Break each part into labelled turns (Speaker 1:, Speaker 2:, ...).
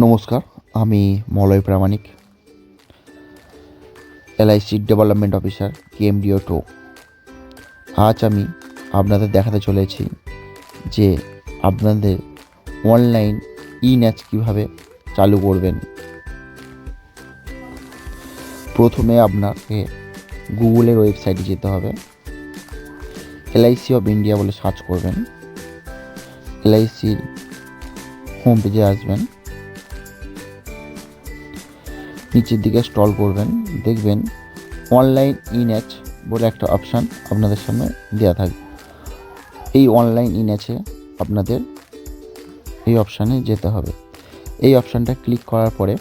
Speaker 1: নমস্কার, আমি মলয় প্রামাণিক, LIC development officer, কেএমডিও 2। আজ আমি আপনাদের দেখাতে চলেছি যে আপনাদের অনলাইন ই-ন্যাচ কীভাবে চালু করবেন। প্রথমে আপনাকে গুগলের ওয়েবসাইটে যেতে হবে। এলআইসি অফ ইন্ডিয়া বলে সার্চ করবেন। এলআইসির হোম পেজে আসবেন, নিচের দিকে স্ক্রল করবেন, দেখবেন অনলাইন ই-ন্যাচ বলে একটা অপশান আপনাদের সামনে দেওয়া থাকবে। এই অনলাইন ই-ন্যাচে আপনাদের এই অপশানে যেতে হবে। এই অপশানটা ক্লিক করার পরে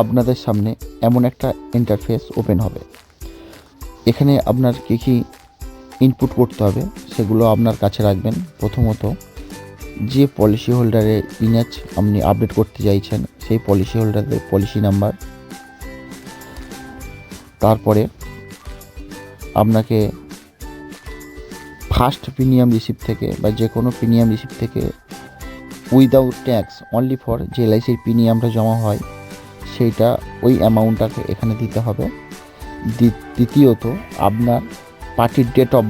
Speaker 1: আপনাদের সামনে এমন একটা ইন্টারফেস ওপেন হবে। এখানে আপনার কী কী ইনপুট করতে হবে সেগুলো আপনার কাছে রাখবেন। প্রথমত, যে পলিসি হোল্ডারের ই-ন্যাচ আপনি আপডেট করতে চাইছেন সেই পলিসি হোল্ডারের পলিসি নাম্বার। তারপরে আপনাকে ফার্স্ট প্রিমিয়াম রিসিপ্ট থেকে বা যে কোনো প্রিমিয়াম রিসিপ্ট থেকে উইদাউট ট্যাক্স অনলি ফর যে এলআইসির প্রিমিয়ামটা জমা হয় সেইটা ওই অ্যামাউন্টটাকে এখানে দিতে হবে। দ্বিতীয়ত, আপনার পার্টির ডেট অফ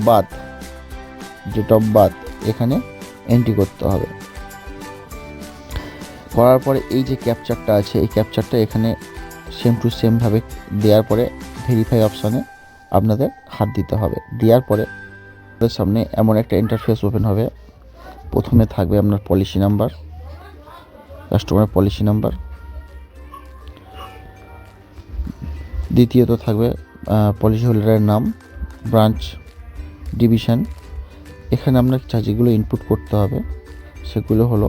Speaker 1: বার্থ এখানে এন্ট্রি করতে হবে। করার পরে এই যে ক্যাপচারটা আছে, এই ক্যাপচারটা এখানে সেম টু সেমভাবে দেওয়ার পরে ভেরিফাই অপশানে আপনাদের হাত দিতে হবে। দেওয়ার পরে আপনাদের সামনে এমন একটা ইন্টারফেস ওপেন হবে। প্রথমে থাকবে আপনার policy number, customer policy number. দ্বিতীয়ত থাকবে পলিসি হোল্ডারের নাম, ব্রাঞ্চ, ডিভিশন। এখানে আপনার যেগুলো ইনপুট করতে হবে সেগুলো হলো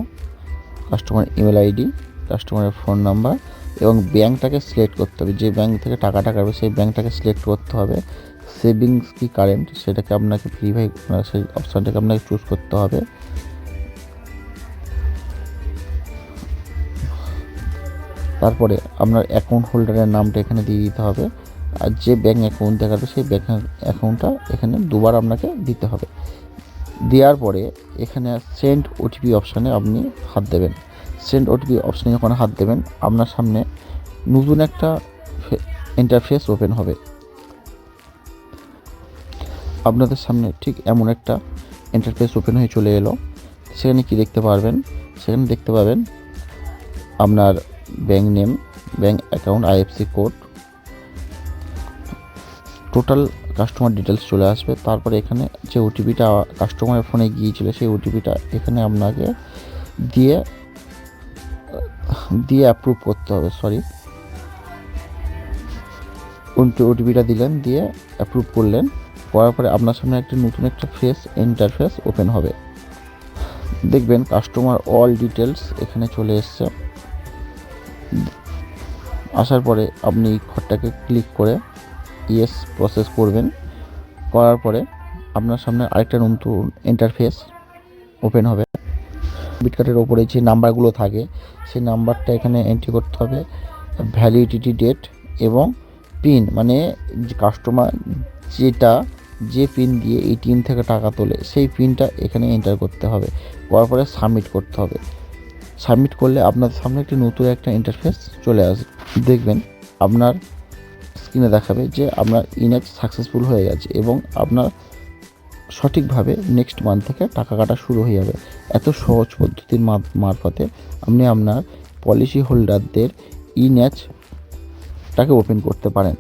Speaker 1: কাস্টমার ইমেল আইডি, কাস্টমারের ফোন নাম্বার এবং ব্যাঙ্কটাকে সিলেক্ট করতে হবে। যে ব্যাঙ্ক থেকে টাকাটা কাটবে সেই ব্যাঙ্কটাকে সিলেক্ট করতে হবে। সেভিংস কি কারেন্ট সেটাকে আপনাকে ভেরিফাই, সেই অপশানটাকে আপনাকে চুজ করতে হবে। তারপরে আপনার অ্যাকাউন্ট হোল্ডারের নামটা এখানে দিয়ে দিতে হবে। আর যে ব্যাঙ্ক অ্যাকাউন্ট দেখাবে সেই ব্যাঙ্ক অ্যাকাউন্টটা এখানে দুবার আপনাকে দিতে হবে। দেওয়ার পরে এখানে সেন্ড ওটিপি অপশানে আপনি হাত দেবেন। সেন্ড ওটিপি অপশানে যখন হাত দেবেন আপনার সামনে নতুন একটা ইন্টারফেস ওপেন হবে। আপনাদের সামনে ঠিক এমন একটা ইন্টারফেস ওপেন হয়ে চলে এলো। সেখানে কি দেখতে পারবেন? সেখানে দেখতে পাবেন আপনার bank name, bank account, IFC code, total customer details চলে আসবে। তারপরে এখানে যে ওটিপিটা কাস্টমারের ফোনে গিয়েছিল সেই ওটিপিটা এখানে আপনাকে দিয়ে অ্যাপ্রুভ করতে হবে। ওটিপিটা দিলেন, দিয়ে অ্যাপ্রুভ করলেন। করার পরে আপনার সামনে নতুন একটা ইন্টারফেস ওপেন হবে। দেখবেন কাস্টমার অল ডিটেলস এখানে চলে এসছে। আসার পরে আপনি এই ঘরটাকে ক্লিক করে ইয়েস প্রসেস করবেন। করার পরে আপনার সামনে আরেকটা নতুন ইন্টারফেস ওপেন হবে। ডেবিট কার্ডের ওপরে যে নাম্বারগুলো থাকে সেই নাম্বারটা এখানে এন্ট্রি করতে হবে, ভ্যালিডিটি ডেট এবং পিন, মানে কাস্টমার যে পিন দিয়ে এটিএম থেকে টাকা তোলে সেই পিনটা এখানে এন্টার করতে হবে। করার পরে সাবমিট করতে হবে। সাবমিট করলে আপনার সামনে নতুন একটা ইন্টারফেস চলে আসবে। দেখবেন আপনার স্ক্রিনে দেখাবে যে আপনার ই-ন্যাচ সাকসেসফুল হয়ে গেছে এবং আপনার সঠিকভাবে নেক্সট মান্থ থেকে টাকা কাটা শুরু হয়ে যাবে। এত সহজ পদ্ধতির মারফতে আপনি আপনার পলিসি হোল্ডারদের ই-ন্যাচটাকে ওপেন করতে পারেন।